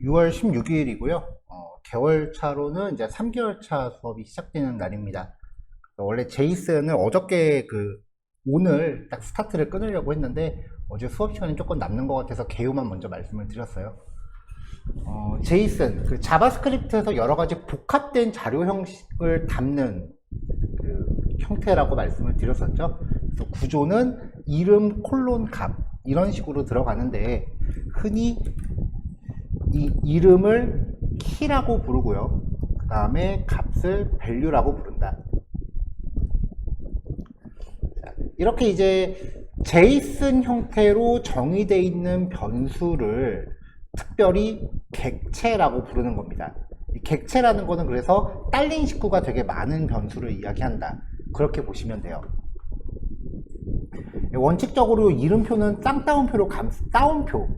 6월 16일이고요. 개월차로는 이제 3개월차 수업이 시작되는 날입니다. 원래 제이슨을 어저께 오늘 딱 스타트를 끊으려고 했는데 어제 수업 시간이 조금 남는 것 같아서 개요만 먼저 말씀을 드렸어요. 제이슨, 자바스크립트에서 여러 가지 복합된 자료 형식을 담는 형태라고 말씀을 드렸었죠. 그래서 구조는 이름 콜론 값 이런 식으로 들어가는데 흔히 이 이름을 키라고 부르고요. 그 다음에 값을 value라고 부른다. 자, 이렇게 이제 제이슨 형태로 정의되어 있는 변수를 특별히 객체라고 부르는 겁니다. 이 객체라는 거는 그래서 딸린 식구가 되게 많은 변수를 이야기한다. 그렇게 보시면 돼요. 원칙적으로 이름표는 쌍따옴표로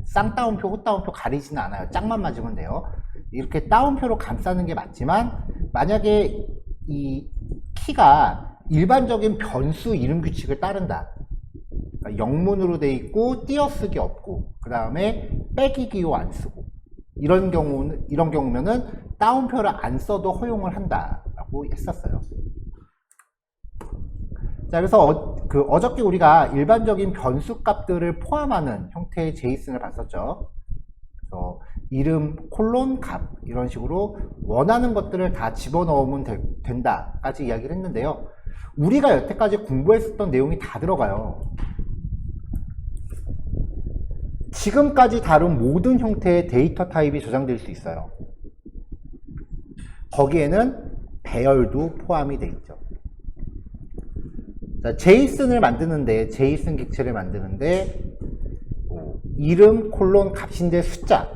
쌍따옴표, 호따옴표 가리지는 않아요. 짝만 맞으면 돼요. 이렇게 따옴표로 감싸는 게 맞지만 만약에 이 키가 일반적인 변수 이름 규칙을 따른다. 그러니까 영문으로 돼 있고 띄어쓰기 없고 그 다음에 빼기 기호 안 쓰고 이런 경우면은 따옴표를 안 써도 허용을 한다라고 했었어요. 자, 그래서 어저께 우리가 일반적인 변수 값들을 포함하는 형태의 제이슨을 봤었죠. 그래서 이름 콜론 값 이런 식으로 원하는 것들을 다 집어넣으면 된다까지 이야기를 했는데요. 우리가 여태까지 공부했었던 내용이 다 들어가요. 지금까지 다룬 모든 형태의 데이터 타입이 저장될 수 있어요. 거기에는 배열도 포함이 되어 있죠. 자, 제이슨을 만드는데, 제이슨 객체를 만드는데, 이름 콜론 값인데 숫자,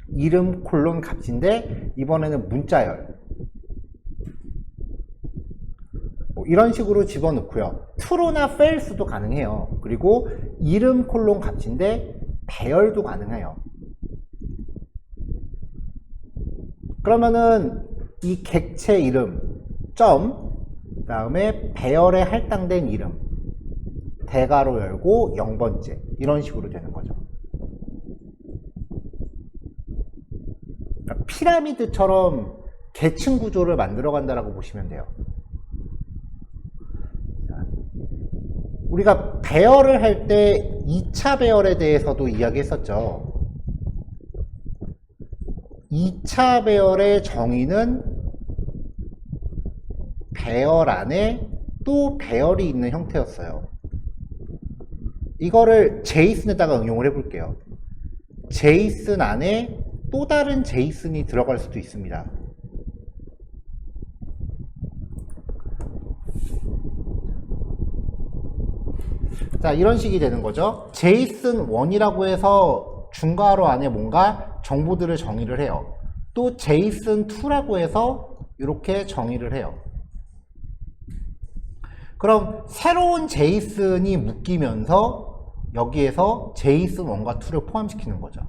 이름 콜론 값인데 이번에는 문자열, 이런 식으로 집어넣고요. true나 false도 가능해요. 그리고 이름 콜론 값인데 배열도 가능해요. 그러면은 이 객체 이름 점 그 다음에 배열에 할당된 이름 대괄호 열고 0번째 이런 식으로 되는 거죠. 그러니까 피라미드처럼 계층 구조를 만들어 간다라고 보시면 돼요. 자, 우리가 배열을 할 때 2차 배열에 대해서도 이야기했었죠. 2차 배열의 정의는 배열 안에 또 배열이 있는 형태였어요. 이거를 제이슨에다가 응용을 해볼게요. 제이슨 안에 또 다른 제이슨이 들어갈 수도 있습니다. 자, 이런 식이 되는 거죠. 제이슨1이라고 해서 중괄호 안에 뭔가 정보들을 정의를 해요. 또 제이슨2라고 해서 이렇게 정의를 해요. 그럼 새로운 제이슨이 묶이면서 여기에서 제이슨 1과 2를 포함시키는 거죠.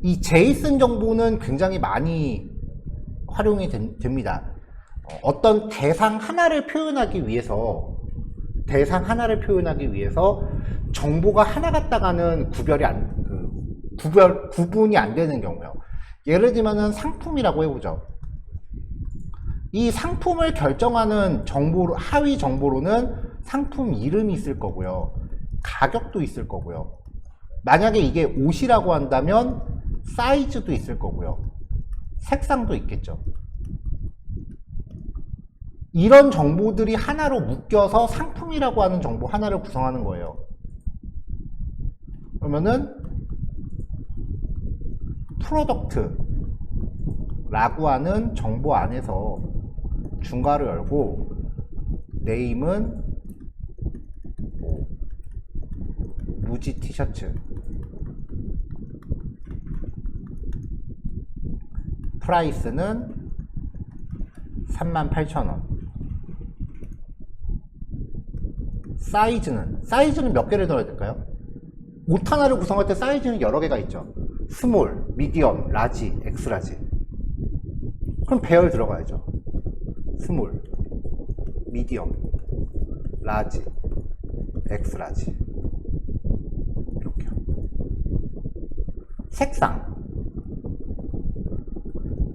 이 제이슨 정보는 굉장히 많이 활용이 됩니다. 어떤 대상 하나를 표현하기 위해서 정보가 하나 같다가는 구분이 안 되는 경우요. 예를 들면은 상품이라고 해보죠. 이 상품을 결정하는 하위 정보로는 상품 이름이 있을 거고요. 가격도 있을 거고요. 만약에 이게 옷이라고 한다면 사이즈도 있을 거고요. 색상도 있겠죠. 이런 정보들이 하나로 묶여서 상품이라고 하는 정보 하나를 구성하는 거예요. 그러면은 프로덕트라고 하는 정보 안에서 중괄호 열고 네임은 무지 티셔츠, 프라이스는 38,000원, 사이즈는 몇 개를 넣어야 될까요? 옷 하나를 구성할 때 사이즈는 여러 개가 있죠. 스몰, 미디엄, 라지, 엑스라지. 그럼 배열 들어가야죠. 스몰, 미디엄, 라지, 엑스라지.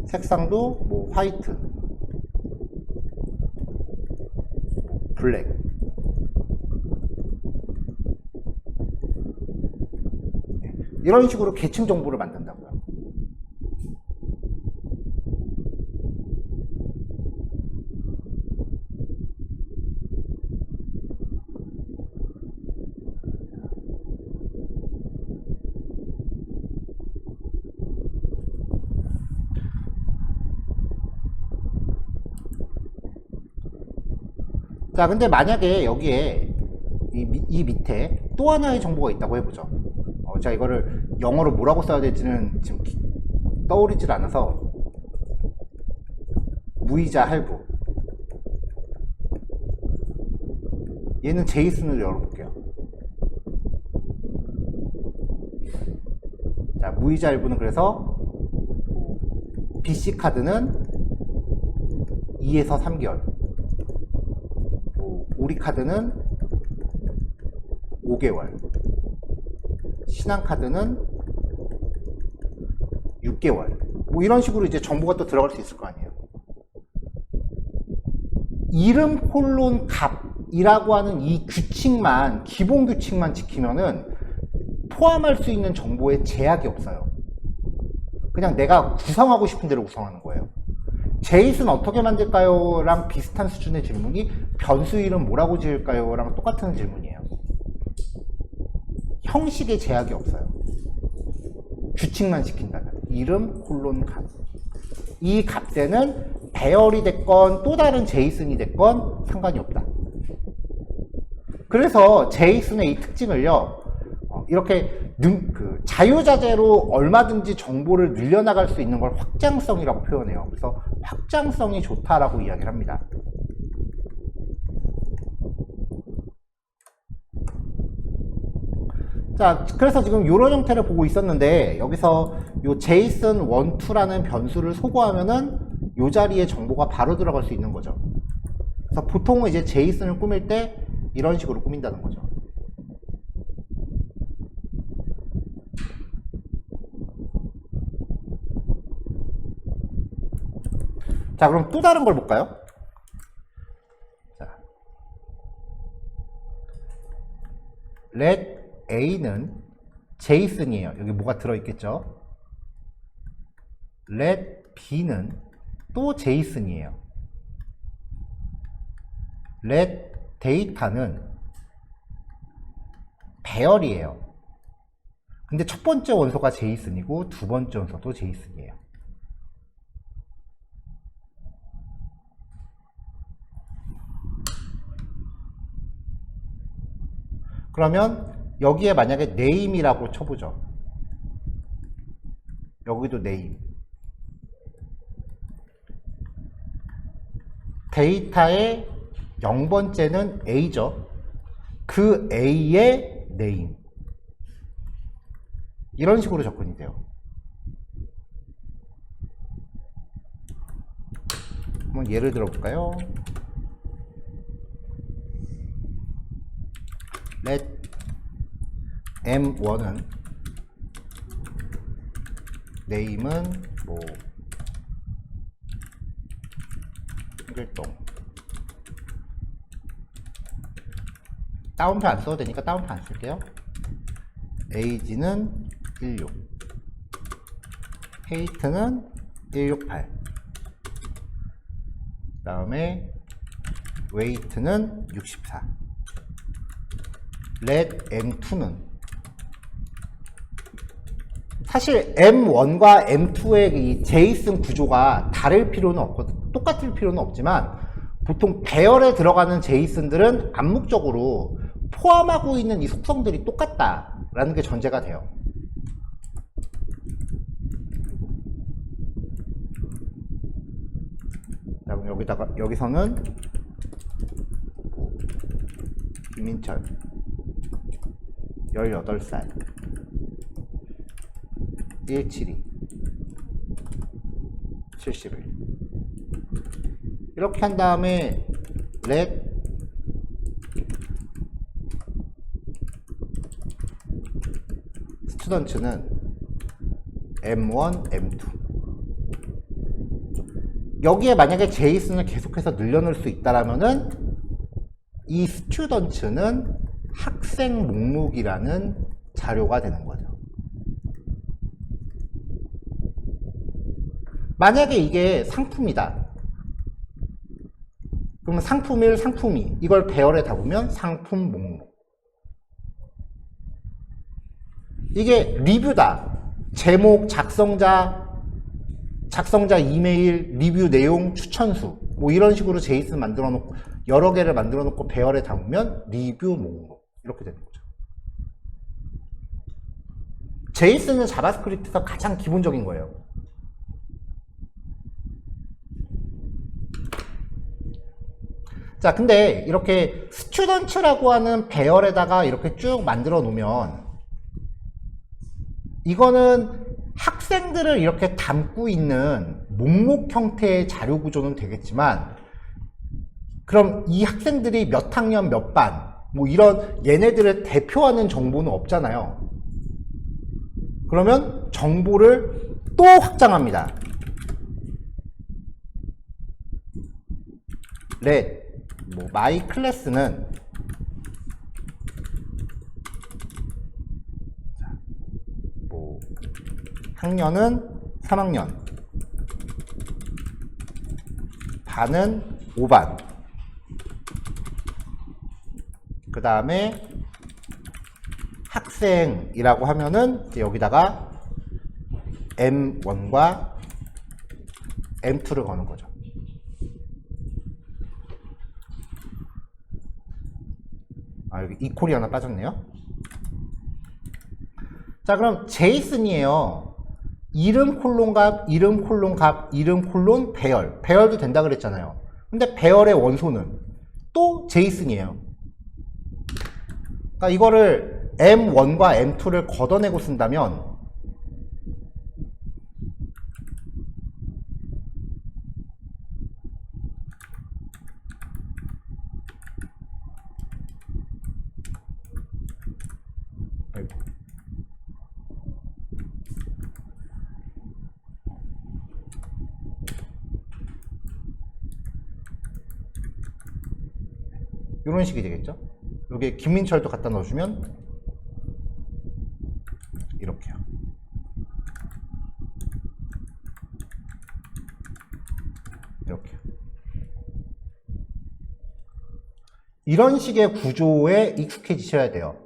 색상도 뭐 화이트, 블랙, 이런 식으로 계층 정보를 만든다고요. 자, 근데 만약에 여기에 이 밑에 또 하나의 정보가 있다고 해보죠. 자, 이거를 영어로 뭐라고 써야 될지는 지금 떠오르질 않아서 무이자 할부, 얘는 제이슨으로 열어볼게요. 자, 무이자 할부는 그래서 BC카드는 2에서 3개월, 우리 카드는 5개월, 신한카드는 6개월, 뭐 이런 식으로 이제 정보가 또 들어갈 수 있을 거 아니에요. 이름 콜론 값이라고 하는 이 규칙만, 기본 규칙만 지키면은 포함할 수 있는 정보에 제약이 없어요. 그냥 내가 구성하고 싶은 대로 구성하는 거예요. 제이슨 어떻게 만들까요? 랑 비슷한 수준의 질문이 변수 이름 뭐라고 지을까요? 랑 똑같은 질문이에요. 형식에 제약이 없어요. 규칙만 지킨다면. 이름 콜론 값. 이 값에는 배열이 됐건 또 다른 제이슨이 됐건 상관이 없다. 그래서 제이슨의 이 특징을요, 이렇게 자유자재로 얼마든지 정보를 늘려나갈 수 있는 걸 확장성이라고 표현해요. 그래서 확장성이 좋다라고 이야기를 합니다. 자, 그래서 지금 이런 형태를 보고 있었는데, 여기서 요 제이슨 1, 2라는 변수를 소거하면은 요 자리에 정보가 바로 들어갈 수 있는 거죠. 그래서 보통은 이제 제이슨을 꾸밀 때 이런 식으로 꾸민다는 거죠. 자, 그럼 또 다른 걸 볼까요? 자, let A는 제이슨이에요. 여기 뭐가 들어있겠죠? let B는 또 제이슨이에요. let 데이터는 배열이에요. 근데 첫 번째 원소가 제이슨이고 두 번째 원소도 제이슨이에요. 그러면 여기에 만약에 name이라고 쳐보죠. 여기도 name. 데이터의 0번째는 A죠. 그 A의 name. 이런 식으로 접근이 돼요. 한번 예를 들어 볼까요? let M1은 name은 뭐 한글동. 다운표 안 써도 되니까 다운표 안 쓸게요. age는 16, height는 168, 그 다음에 weight는 64. let M2는 사실 M1과 M2의 이 제이슨 구조가 다를 필요는 없거든. 똑같을 필요는 없지만 보통 배열에 들어가는 제이슨들은 암묵적으로 포함하고 있는 이 속성들이 똑같다라는 게 전제가 돼요. 자, 그럼 여기서는 김민철 18살 172 71 이렇게 한 다음에 let 스튜던트는 M1, M2. 여기에 만약에 제이슨을 계속해서 늘려놓을 수 있다라면은 이 스튜던츠는 학생 목록이라는 자료가 되는 거죠. 만약에 이게 상품이다. 그러면 상품 1, 상품 2 이걸 배열에 담으면 상품 목록. 이게 리뷰다. 제목, 작성자 이메일, 리뷰 내용, 추천수 뭐 이런 식으로 제이슨 만들어 놓고 여러 개를 만들어 놓고 배열에 담으면 리뷰 목록 이렇게 되는 거죠. 제이슨은 자바스크립트에서 가장 기본적인 거예요. 자, 근데 이렇게 스튜던츠라고 하는 배열에다가 이렇게 쭉 만들어 놓으면 이거는 학생들을 이렇게 담고 있는 목록 형태의 자료 구조는 되겠지만 그럼 이 학생들이 몇 학년 몇 반 뭐 이런 얘네들을 대표하는 정보는 없잖아요. 그러면 정보를 또 확장합니다. let 뭐 my class는 뭐 학년은 3학년, 반은 5반, 그 다음에 학생이라고 하면은 여기다가 M1과 M2를 거는 거죠. 아, 여기 이퀄이 하나 빠졌네요. 자, 그럼 제이슨이에요. 이름 콜론 값, 이름 콜론 값, 이름 콜론 배열. 배열도 된다 그랬잖아요. 근데 배열의 원소는 또 제이슨이에요. 그러니까 이거를 M1과 M2를 걷어내고 쓴다면 이런 식이 되겠죠. 여기에 김민철도 갖다 넣어주면 이렇게요. 이렇게. 이런 식의 구조에 익숙해지셔야 돼요.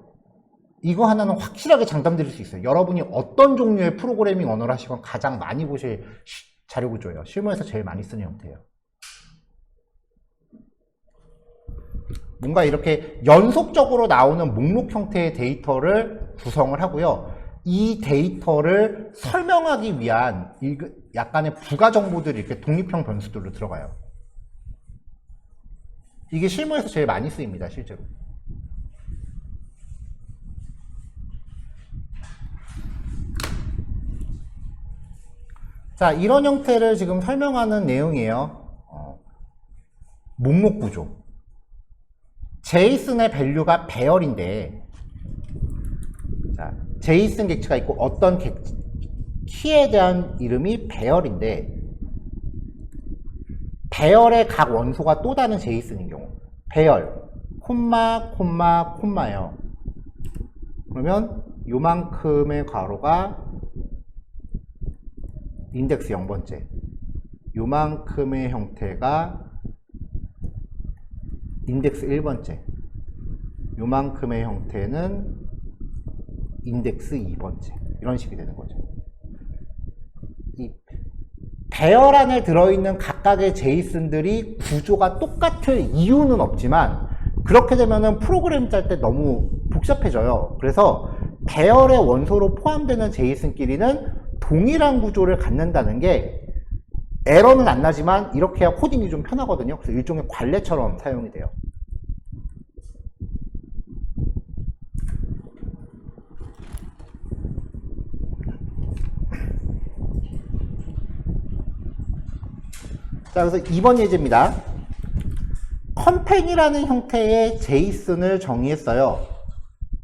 이거 하나는 확실하게 장담드릴 수 있어요. 여러분이 어떤 종류의 프로그래밍 언어를 하시건 가장 많이 보실 자료 구조예요. 실무에서 제일 많이 쓰는 형태예요. 뭔가 이렇게 연속적으로 나오는 목록 형태의 데이터를 구성을 하고요. 이 데이터를 설명하기 위한 약간의 부가 정보들이 이렇게 독립형 변수들로 들어가요. 이게 실무에서 제일 많이 쓰입니다, 실제로. 자, 이런 형태를 지금 설명하는 내용이에요. 목록 구조. 제이슨의 밸류가 배열인데, 자, 제이슨 객체가 있고 어떤 키에 대한 이름이 배열인데, 배열의 각 원소가 또 다른 제이슨인 경우, 배열, 콤마, 콤마, 콤마예요. 그러면 요만큼의 괄호가 인덱스 0번째, 요만큼의 형태가 인덱스 1번째, 요만큼의 형태는 인덱스 2번째, 이런 식이 되는 거죠. 이 배열 안에 들어있는 각각의 제이슨들이 구조가 똑같을 이유는 없지만 그렇게 되면은 프로그램 짤 때 너무 복잡해져요. 그래서 배열의 원소로 포함되는 제이슨끼리는 동일한 구조를 갖는다는 게 에러는 안 나지만 이렇게 해야 코딩이 좀 편하거든요. 그래서 일종의 관례처럼 사용이 돼요. 자, 그래서 2번 예제입니다. 컴퍼니라는 형태의 제이슨을 정의했어요.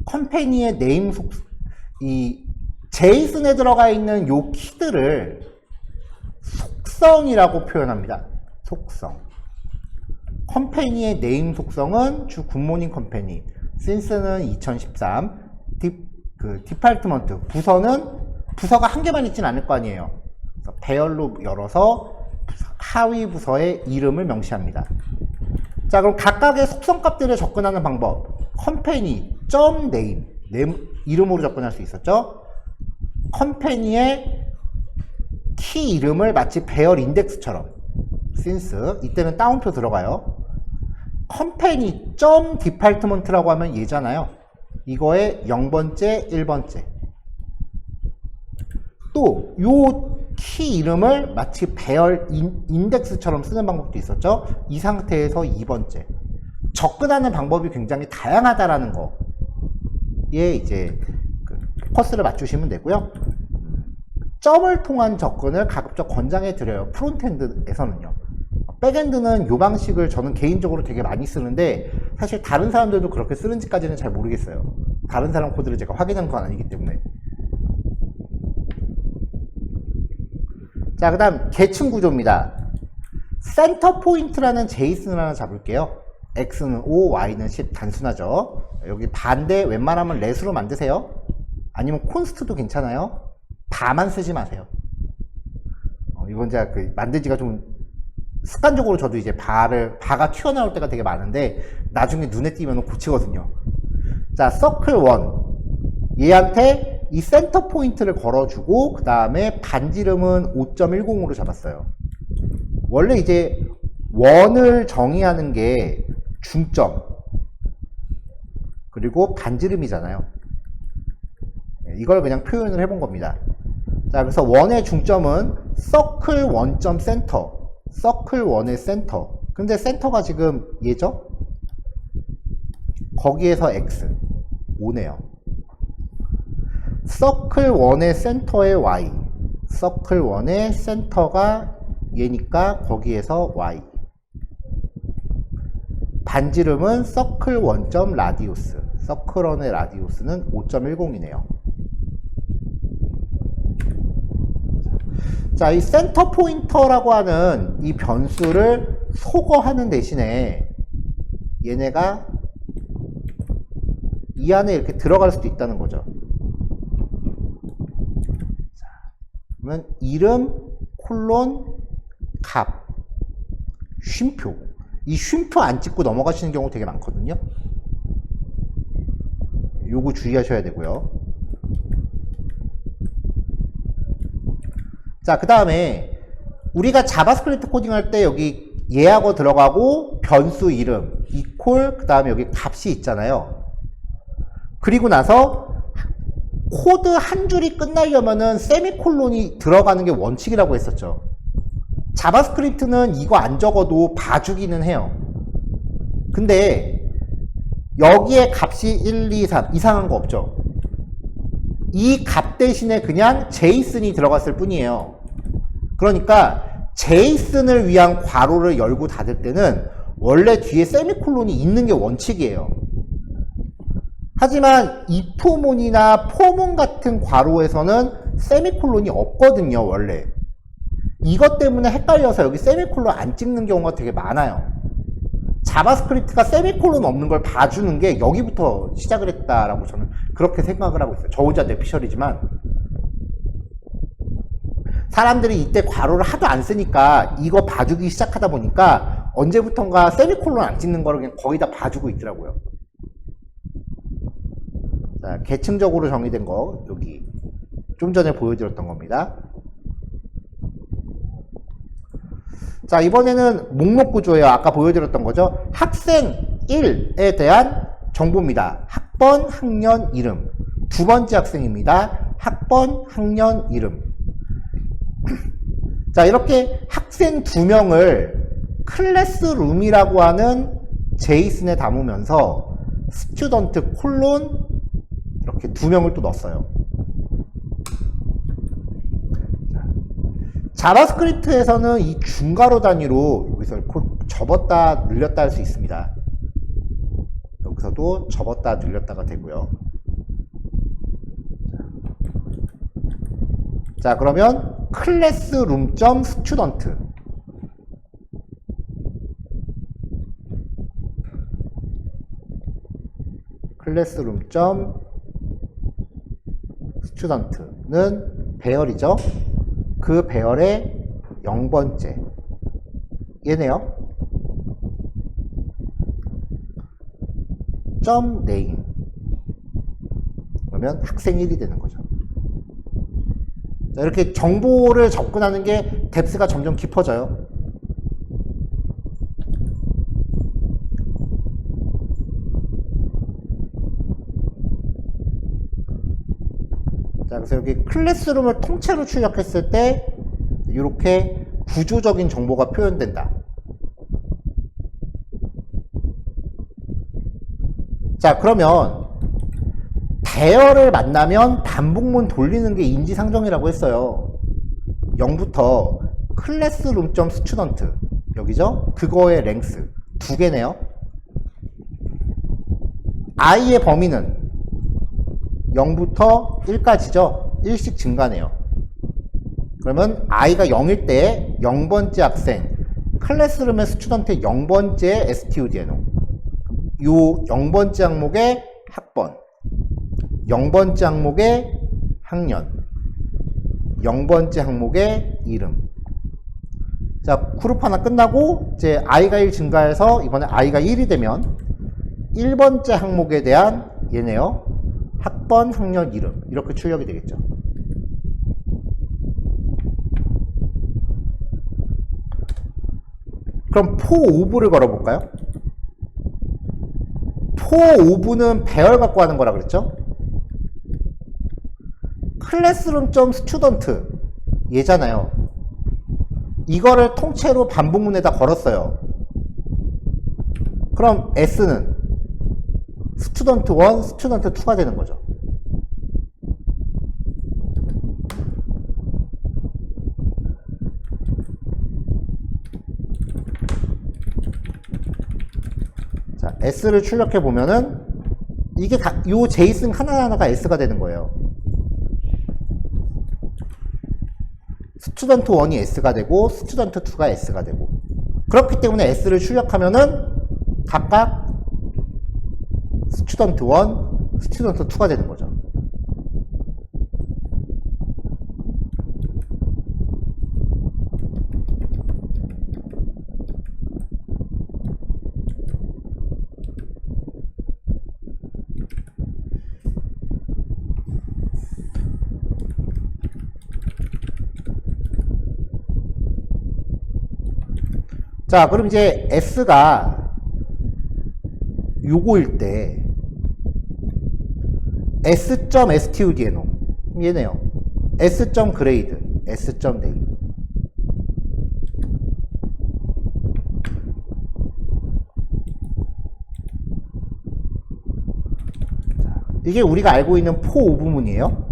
컴퍼니의 네임 제이슨에 들어가 있는 요 키들을 속성이라고 표현합니다. 속성. 컴퍼니의 네임 속성은 주 굿모닝 컴퍼니, 신스는 2013, 디파트먼트, 부서가 한 개만 있진 않을 거 아니에요. 그래서 배열로 열어서 하위 부서의 이름을 명시합니다. 자, 그럼 각각의 속성값들을 접근하는 방법. 컴퍼니, .name, 이름으로 접근할 수 있었죠. 컴퍼니의 키 이름을 마치 배열 인덱스처럼, since, 이때는 따옴표 들어가요. 컴퍼니 .디파트먼트라고 하면 얘잖아요. 이거의 0번째, 1번째. 또 요 키 이름을 마치 배열 인덱스처럼 쓰는 방법도 있었죠. 이 상태에서 2번째. 접근하는 방법이 굉장히 다양하다라는 거에 이제 포커스를 맞추시면 되고요. 점을 통한 접근을 가급적 권장해 드려요. 프론트엔드에서는요. 백엔드는 이 방식을 저는 개인적으로 되게 많이 쓰는데 사실 다른 사람들도 그렇게 쓰는지까지는 잘 모르겠어요. 다른 사람 코드를 제가 확인한 건 아니기 때문에. 자, 그 다음 계층 구조입니다. 센터 포인트라는 제이슨을 하나 잡을게요. x는 5, y는 10 단순하죠. 여기 반대 웬만하면 렛으로 만드세요. 아니면 콘스트도 괜찮아요. 바만 쓰지 마세요. 이건 제가 만들지가 좀 습관적으로 저도 이제 바가 튀어나올 때가 되게 많은데 나중에 눈에 띄면 고치거든요. 자, 서클 1. 얘한테 이 센터 포인트를 걸어주고 그 다음에 반지름은 5.10으로 잡았어요. 원래 이제 원을 정의하는 게 중점 그리고 반지름이잖아요. 이걸 그냥 표현을 해본 겁니다. 자, 그래서 원의 중점은 서클 1점 센터, 서클 1의 센터. 근데 센터가 지금 얘죠? 거기에서 x 5네요. 서클 1의 센터의 y, 서클 1의 센터가 얘니까 거기에서 y. 반지름은 서클 1점 라디우스, 서클 1의 라디우스는 5.10이네요. 자, 이 센터 포인터라고 하는 이 변수를 소거하는 대신에 얘네가 이 안에 이렇게 들어갈 수도 있다는 거죠. 자, 그러면 이름 콜론 값 쉼표. 이 쉼표 안 찍고 넘어가시는 경우 되게 많거든요. 요거 주의하셔야 되고요. 자, 그 다음에 우리가 자바스크립트 코딩할 때 여기 예하고 들어가고 변수 이름 이퀄 그 다음에 여기 값이 있잖아요. 그리고 나서 코드 한 줄이 끝나려면은 세미콜론이 들어가는 게 원칙이라고 했었죠. 자바스크립트는 이거 안 적어도 봐주기는 해요. 근데 여기에 값이 1, 2, 3 이상한 거 없죠. 이 값 대신에 그냥 제이슨이 들어갔을 뿐이에요. 그러니까 제이슨을 위한 괄호를 열고 닫을 때는 원래 뒤에 세미콜론이 있는 게 원칙이에요. 하지만 if문이나 for문 같은 괄호에서는 세미콜론이 없거든요, 원래. 이것 때문에 헷갈려서 여기 세미콜론 안 찍는 경우가 되게 많아요. 자바스크립트가 세미콜론 없는 걸 봐주는 게 여기부터 시작을 했다라고 저는 그렇게 생각을 하고 있어요. 저 혼자 뇌피셜이지만 사람들이 이때 괄호를 하도 안 쓰니까 이거 봐주기 시작하다 보니까 언제부턴가 세미콜론 안 찍는 거를 그냥 거의 다 봐주고 있더라고요. 자, 계층적으로 정의된 거 여기 좀 전에 보여드렸던 겁니다. 자, 이번에는 목록 구조예요. 아까 보여드렸던 거죠. 학생 1에 대한 정보입니다. 학번, 학년, 이름. 두 번째 학생입니다. 학번, 학년, 이름. 자, 이렇게 학생 2명을 클래스룸이라고 하는 제이슨에 담으면서 스튜던트 콜론 이렇게 2명을 또 넣었어요. 자바스크립트에서는 이 중괄호 단위로 여기서 접었다 늘렸다 할 수 있습니다. 여기서도 접었다 늘렸다가 되고요. 자, 그러면 클래스룸.student 클래스룸.student는 배열이죠. 그 배열의 0번째 얘네요. 점 네임 그러면 학생 1이 되는 거죠. 자, 이렇게 정보를 접근하는 게 뎁스가 점점 깊어져요. 자, 그래서 여기 클래스룸을 통째로 출력했을 때 이렇게 구조적인 정보가 표현된다. 자, 그러면 대열을 만나면 반복문 돌리는 게 인지상정이라고 했어요. 0부터 classroom.student 여기죠? 그거의 랭스 2개네요. i의 범위는 0부터 1까지죠? 1씩 증가네요. 그러면 i가 0일 때 0번째 학생 클래스룸의 스튜던트의 0번째 studno 요 0번째 항목의 학번 0번째 항목의 학년 0번째 항목의 이름. 자, 그룹 하나 끝나고 이제 i가 1 증가해서 이번에 i가 1이 되면 1번째 항목에 대한 얘네요. 학번, 학년, 이름 이렇게 출력이 되겠죠. 그럼 for of를 걸어볼까요? for of는 배열 갖고 하는 거라 그랬죠? classroom.student 얘잖아요. 이거를 통째로 반복문에다 걸었어요. 그럼 s는 student1, student2가 되는 거죠. 자, s를 출력해 보면은 이게 요 제이슨 하나하나가 s가 되는 거예요. student1이 s가 되고 student2가 s가 되고 그렇기 때문에 s를 출력하면은 각각 student1, student2가 되는 거죠. 자, 그럼 이제 s가 요거일 때 s.studno 얘네요. s.grade, s.name 이게 우리가 알고 있는 for 부문이에요.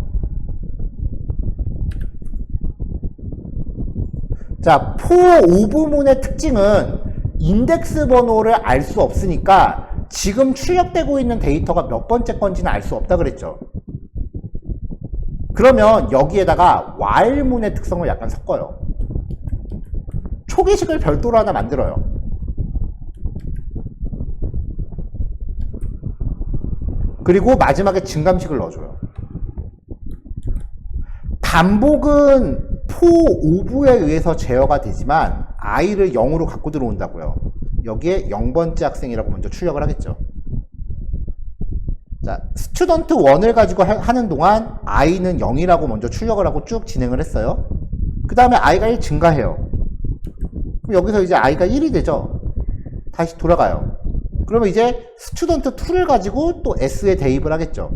자, for 부문의 특징은 인덱스 번호를 알 수 없으니까 지금 출력되고 있는 데이터가 몇 번째 건지는 알 수 없다 그랬죠. 그러면 여기에다가 while문의 특성을 약간 섞어요. 초기식을 별도로 하나 만들어요. 그리고 마지막에 증감식을 넣어줘요. 반복은 for of에 의해서 제어가 되지만 i를 0으로 갖고 들어온다고요. 여기에 0번째 학생이라고 먼저 출력을 하겠죠. 자, 스튜던트 1을 가지고 하는 동안 i는 0이라고 먼저 출력을 하고 쭉 진행을 했어요. 그 다음에 i가 1 증가해요. 그럼 여기서 이제 i가 1이 되죠. 다시 돌아가요. 그러면 이제 스튜던트 2를 가지고 또 s에 대입을 하겠죠.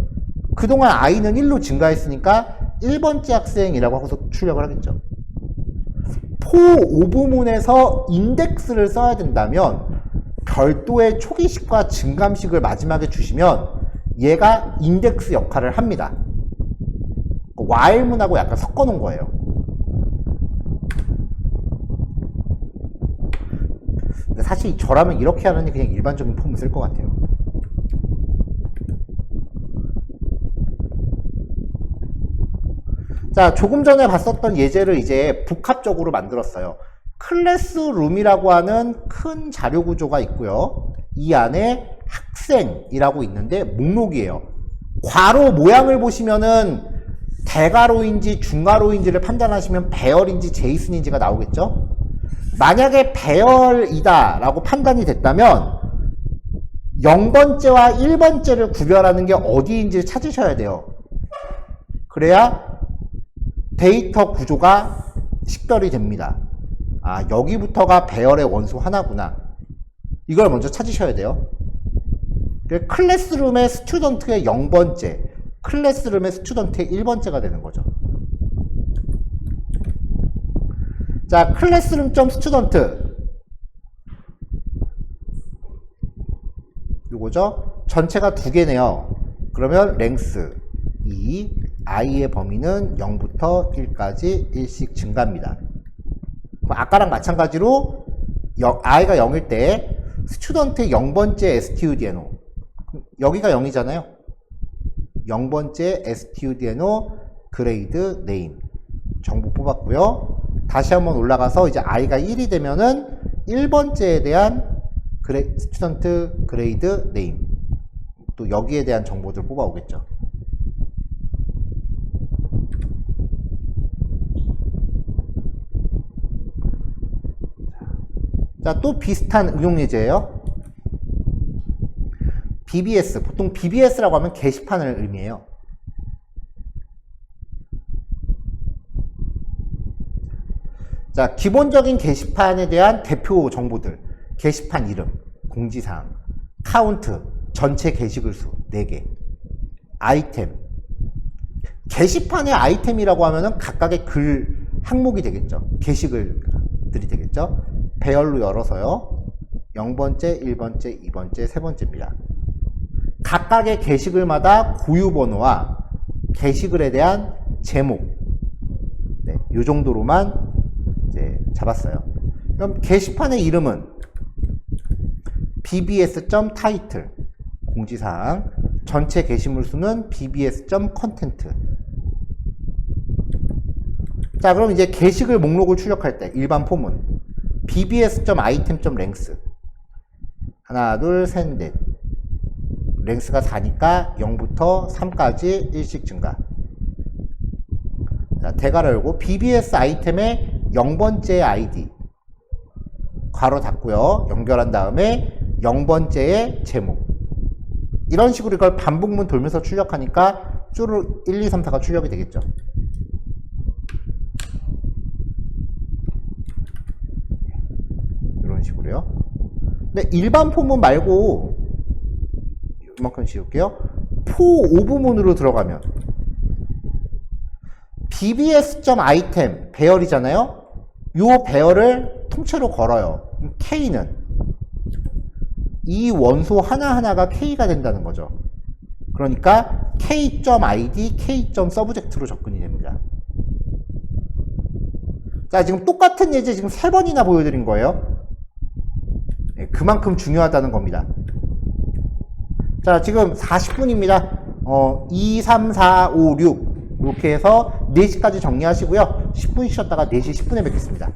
그동안 i는 1로 증가했으니까 1번째 학생이라고 하고서 출력을 하겠죠. for of문에서 인덱스를 써야 된다면 별도의 초기식과 증감식을 마지막에 주시면 얘가 인덱스 역할을 합니다. while문하고 약간 섞어 놓은 거예요. 근데 사실 저라면 이렇게 하느니 그냥 일반적인 폼을 쓸 것 같아요. 자, 조금 전에 봤었던 예제를 이제 복합적으로 만들었어요. 클래스룸이라고 하는 큰 자료 구조가 있고요. 이 안에 학생이라고 있는데 목록이에요. 괄호 모양을 보시면은 대괄호인지 중괄호인지를 판단하시면 배열인지 제이슨인지가 나오겠죠? 만약에 배열이다 라고 판단이 됐다면 0번째와 1번째를 구별하는 게 어디인지를 찾으셔야 돼요. 그래야 데이터 구조가 식별이 됩니다. 아, 여기부터가 배열의 원소 하나구나. 이걸 먼저 찾으셔야 돼요. 클래스룸의 스튜던트의 0번째, 클래스룸의 스튜던트의 1번째가 되는 거죠. 자, 클래스룸.스튜던트 요거죠. 전체가 두 개네요. 그러면 랭스 2, i의 범위는 0부터 1까지 1씩 증가합니다. 아까랑 마찬가지로 i가 0일 때 스튜던트의 0번째 studno 여기가 0이잖아요. 0번째 studno 그레이드 네임 정보 뽑았고요. 다시 한번 올라가서 이제 i가 1이 되면은 1번째에 대한 스튜던트 그레이드 네임 또 여기에 대한 정보들 뽑아오겠죠. 자, 또 비슷한 응용 예제예요. BBS, 보통 BBS라고 하면 게시판을 의미해요. 자, 기본적인 게시판에 대한 대표 정보들, 게시판 이름, 공지사항, 카운트, 전체 게시글 수 4개, 아이템. 게시판의 아이템이라고 하면은 각각의 글 항목이 되겠죠. 게시글들이 되겠죠. 배열로 열어서요. 0번째, 1번째, 2번째, 3번째입니다. 각각의 게시글마다 고유번호와 게시글에 대한 제목, 네, 이 정도로만 이제 잡았어요. 그럼 게시판의 이름은 bbs.title 공지사항, 전체 게시물 수는 bbs.content. 자, 그럼 이제 게시글 목록을 출력할 때 일반 폼은 bbs.item.length 하나, 둘, 셋, 넷. 랭스가 4니까 0부터 3까지 1씩 증가. 자, 대괄호 열고 bbs 아이템의 0번째 아이디 괄호 닫고요. 연결한 다음에 0번째의 제목. 이런 식으로 이걸 반복문 돌면서 출력하니까 쭈루 1, 2, 3, 4가 출력이 되겠죠. 이런 식으로요. 근데 일반 포문 말고 이만큼 지울게요. 포 오브문으로 들어가면 bbs.item 배열이잖아요. 요 배열을 통째로 걸어요. k는 이 원소 하나하나가 k가 된다는 거죠. 그러니까 k.id, k.subject로 접근이 됩니다. 자, 지금 똑같은 예제 지금 3번이나 보여드린 거예요. 네, 그만큼 중요하다는 겁니다. 자, 지금 40분입니다. 2, 3, 4, 5, 6 이렇게 해서 4시까지 정리하시고요. 10분 쉬었다가 4시 10분에 뵙겠습니다.